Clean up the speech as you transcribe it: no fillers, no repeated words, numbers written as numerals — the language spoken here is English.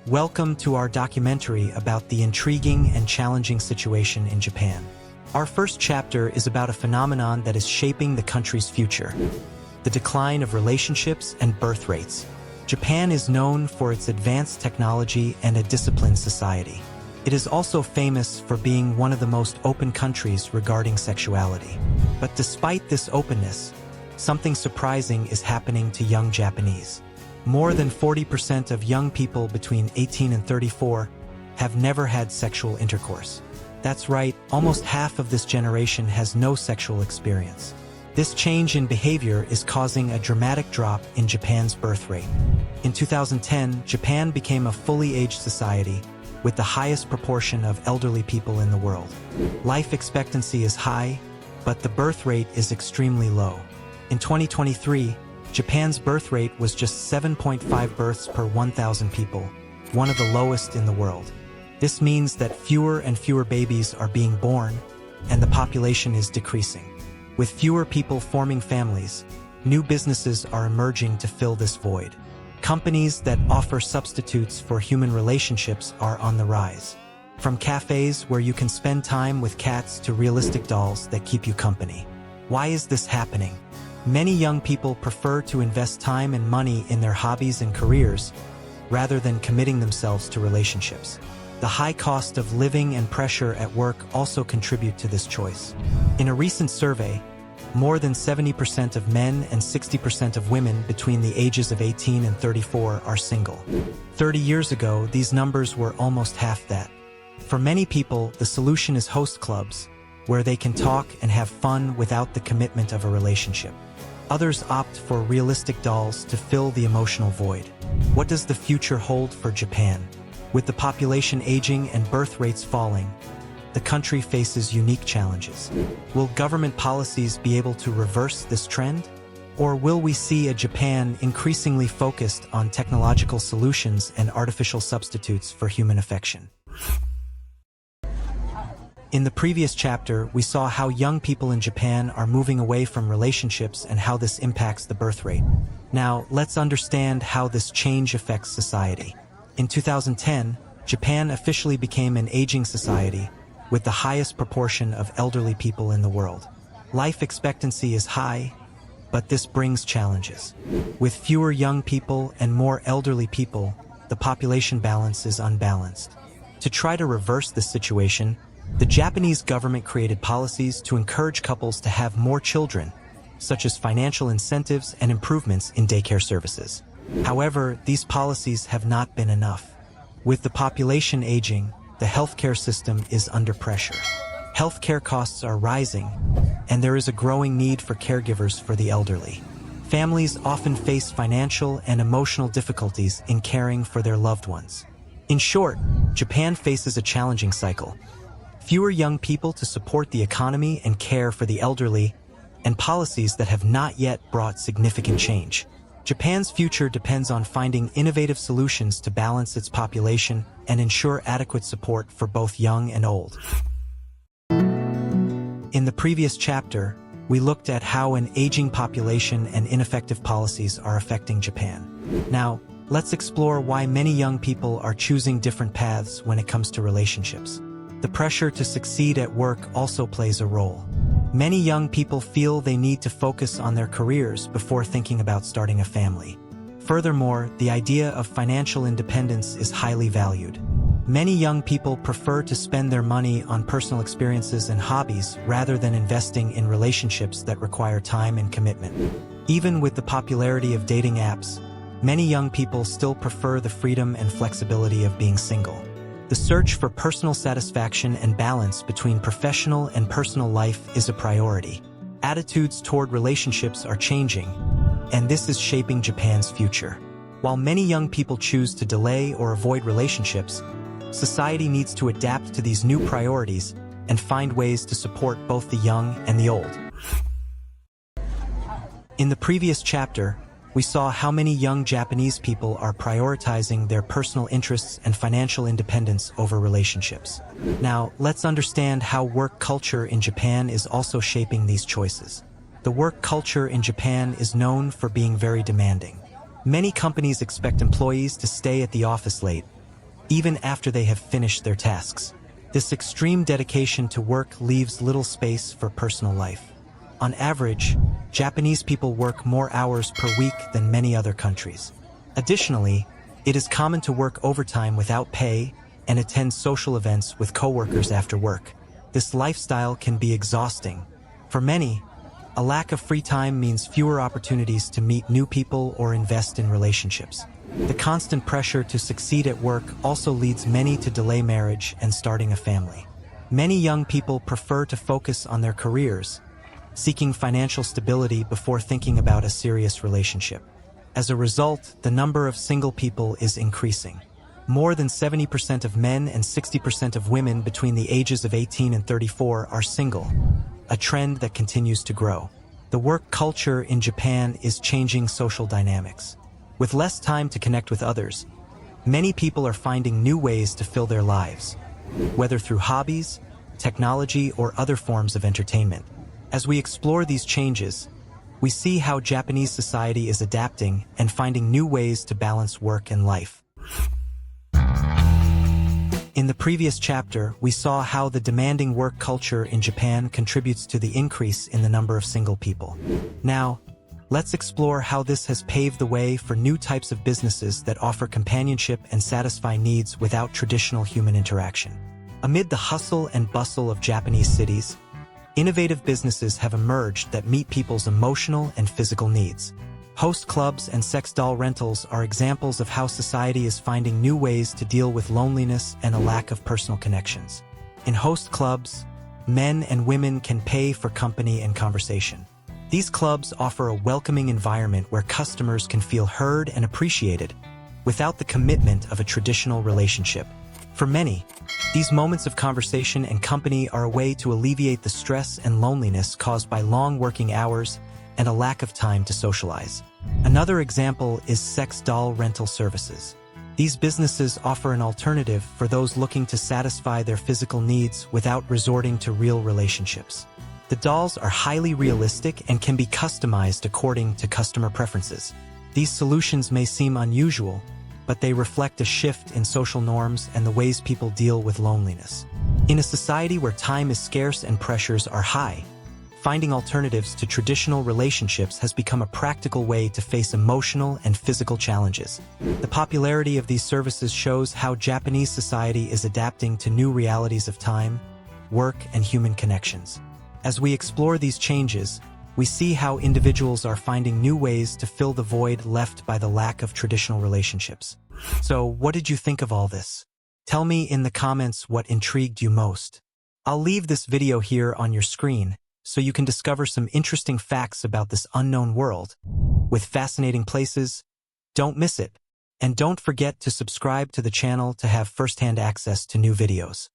Welcome to our documentary about the intriguing and challenging situation in Japan. Our first chapter is about a phenomenon that is shaping the country's future: the decline of relationships and birth rates. Japan is known for its advanced technology and a disciplined society. It is also famous for being one of the most open countries regarding sexuality. But despite this openness, something surprising is happening to young Japanese. More than 40% of young people between 18 and 34 have never had sexual intercourse. That's right, almost half of this generation has no sexual experience. This change in behavior is causing a dramatic drop in Japan's birth rate. In 2010, Japan became a fully aged society with the highest proportion of elderly people in the world. Life expectancy is high, but the birth rate is extremely low. In 2023, Japan's birth rate was just 7.5 births per 1,000 people, one of the lowest in the world. This means that fewer and fewer babies are being born, and the population is decreasing. With fewer people forming families, new businesses are emerging to fill this void. Companies that offer substitutes for human relationships are on the rise. From cafes where you can spend time with cats to realistic dolls that keep you company. Why is this happening? Many young people prefer to invest time and money in their hobbies and careers rather than committing themselves to relationships. The high cost of living and pressure at work also contribute to this choice. In a recent survey, more than 70% of men and 60% of women between the ages of 18 and 34 are single. 30 years ago, these numbers were almost half that. For many people, the solution is host clubs, where they can talk and have fun without the commitment of a relationship. Others opt for realistic dolls to fill the emotional void. What does the future hold for Japan? With the population aging and birth rates falling, the country faces unique challenges. Will government policies be able to reverse this trend? Or will we see a Japan increasingly focused on technological solutions and artificial substitutes for human affection? In the previous chapter, we saw how young people in Japan are moving away from relationships and how this impacts the birth rate. Now, let's understand how this change affects society. In 2010, Japan officially became an aging society with the highest proportion of elderly people in the world. Life expectancy is high, but this brings challenges. With fewer young people and more elderly people, the population balance is unbalanced. To try to reverse this situation, the Japanese government created policies to encourage couples to have more children, such as financial incentives and improvements in daycare services. However, these policies have not been enough. With the population aging, the healthcare system is under pressure. Healthcare costs are rising, and there is a growing need for caregivers for the elderly. Families often face financial and emotional difficulties in caring for their loved ones. In short, Japan faces a challenging cycle. Fewer young people to support the economy and care for the elderly, and policies that have not yet brought significant change. Japan's future depends on finding innovative solutions to balance its population and ensure adequate support for both young and old. In the previous chapter, we looked at how an aging population and ineffective policies are affecting Japan. Now, let's explore why many young people are choosing different paths when it comes to relationships. The pressure to succeed at work also plays a role. Many young people feel they need to focus on their careers before thinking about starting a family. Furthermore, the idea of financial independence is highly valued. Many young people prefer to spend their money on personal experiences and hobbies rather than investing in relationships that require time and commitment. Even with the popularity of dating apps, many young people still prefer the freedom and flexibility of being single. The search for personal satisfaction and balance between professional and personal life is a priority. Attitudes toward relationships are changing, and this is shaping Japan's future. While many young people choose to delay or avoid relationships, society needs to adapt to these new priorities and find ways to support both the young and the old. In the previous chapter, we saw how many young Japanese people are prioritizing their personal interests and financial independence over relationships. Now, let's understand how work culture in Japan is also shaping these choices. The work culture in Japan is known for being very demanding. Many companies expect employees to stay at the office late, even after they have finished their tasks. This extreme dedication to work leaves little space for personal life. On average, Japanese people work more hours per week than many other countries. Additionally, it is common to work overtime without pay and attend social events with coworkers after work. This lifestyle can be exhausting. For many, a lack of free time means fewer opportunities to meet new people or invest in relationships. The constant pressure to succeed at work also leads many to delay marriage and starting a family. Many young people prefer to focus on their careers, seeking financial stability before thinking about a serious relationship. As a result, the number of single people is increasing. More than 70% of men and 60% of women between the ages of 18 and 34 are single, a trend that continues to grow. The work culture in Japan is changing social dynamics. With less time to connect with others, many people are finding new ways to fill their lives, whether through hobbies, technology, or other forms of entertainment. As we explore these changes, we see how Japanese society is adapting and finding new ways to balance work and life. In the previous chapter, we saw how the demanding work culture in Japan contributes to the increase in the number of single people. Now, let's explore how this has paved the way for new types of businesses that offer companionship and satisfy needs without traditional human interaction. Amid the hustle and bustle of Japanese cities, innovative businesses have emerged that meet people's emotional and physical needs. Host clubs and sex doll rentals are examples of how society is finding new ways to deal with loneliness and a lack of personal connections. In host clubs, men and women can pay for company and conversation. These clubs offer a welcoming environment where customers can feel heard and appreciated without the commitment of a traditional relationship. For many, these moments of conversation and company are a way to alleviate the stress and loneliness caused by long working hours and a lack of time to socialize. Another example is sex doll rental services. These businesses offer an alternative for those looking to satisfy their physical needs without resorting to real relationships. The dolls are highly realistic and can be customized according to customer preferences. These solutions may seem unusual, but they reflect a shift in social norms and the ways people deal with loneliness. In a society where time is scarce and pressures are high, finding alternatives to traditional relationships has become a practical way to face emotional and physical challenges. The popularity of these services shows how Japanese society is adapting to new realities of time, work, and human connections. As we explore these changes, we see how individuals are finding new ways to fill the void left by the lack of traditional relationships. So, what did you think of all this? Tell me in the comments what intrigued you most. I'll leave this video here on your screen so you can discover some interesting facts about this unknown world with fascinating places. Don't miss it. And don't forget to subscribe to the channel to have first-hand access to new videos.